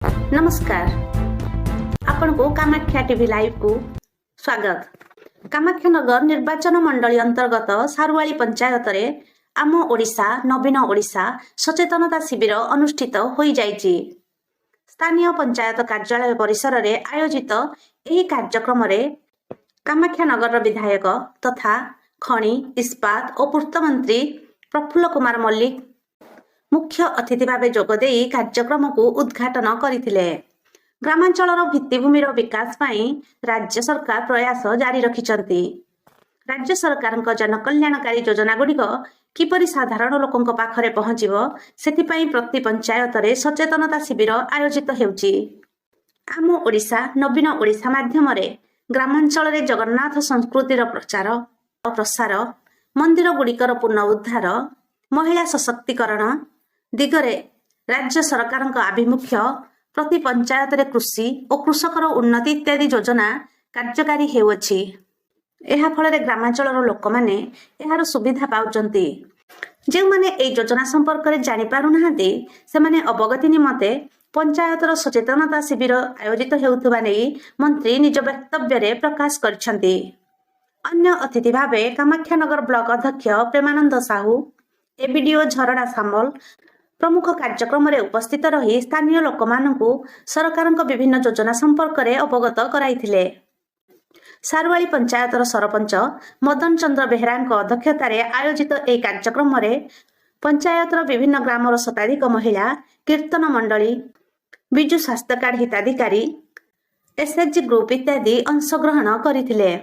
नमस्कार आपण को कामाख्या टीवी लाइव को स्वागत। कामाख्यानगर निर्वाचन मंडली अंतर्गत सारुवाली पंचायत रे आम ओडिशा नवीन ओडिशा सचेतनता शिविर अनुष्ठित होई जाइछि। स्थानीय पंचायत कार्यालय परिसर रे आयोजित एही कार्यक्रम रे कामाख्यानगर विधायक तथा खनि इस्पात और पूर्त मंत्री प्रफुल्ल कुमार मल्लिक मुख्य अतिथि भाव जोगदे कार्यक्रम को उद्घाटन करथिले। ग्रामांचल भित्तिभूमि विकास पाई राज्य सरकार प्रयास जारी रखिछंती। राज्य सरकार जनकल्याणकारी योजना गुड़िक किपरि साधारण लोकों पाखरे पहुंचीबो सेथिपाई प्रति पंचायत रे सचेतनता शिविर आयोजित हेउची। आम ओडिशा नवीन ओडिशा माध्यम रे ग्रामांचल रे जगन्नाथ संस्कृतिर प्रचार और प्रसार, मंदिर गुड़िकर पुनरुद्धार, महिला सशक्तिकरण दिगरे राज्य सरकार आभिमुख्य प्रति पंचायत रे कृषि और कृषकर उन्नति इत्यादि योजना कार्यकारी हेउछि। एहा फल ग्रामांचल लोक माने एहार सुविधा पाउचंती। जे माने ए योजना संपर्क रे जानि पारु नाहांती से माने अवगति निमते पंचायतर सचेतनता शिविर आयोजित हेउथबा नै मंत्री निज वक्तव्य रे प्रकाश करछंती। अन्य अतिथि भावे कामाख्यानगर ब्लॉक अध्यक्ष प्रेमानंद साहू, एबीडीओ झरणा सामल प्रमुख कार्यक्रम रे उपस्थित रही स्थानीय लोक मानकु सरकार विभिन्न योजना संपर्क रे अवगत कराइथिले। सारुवाली पंचायतर सरपंच मदन चंद्र बेहरा अध्यक्षतार आयोजित एक कार्यक्रम रे पंचायतर विभिन्न ग्रामर शताधिक महिला, कीर्तन मंडली, विजु स्वास्थ्य कार्ड हिताधिकारी, एसएचजी ग्रुप इत्यादि अंशग्रहण करथिले।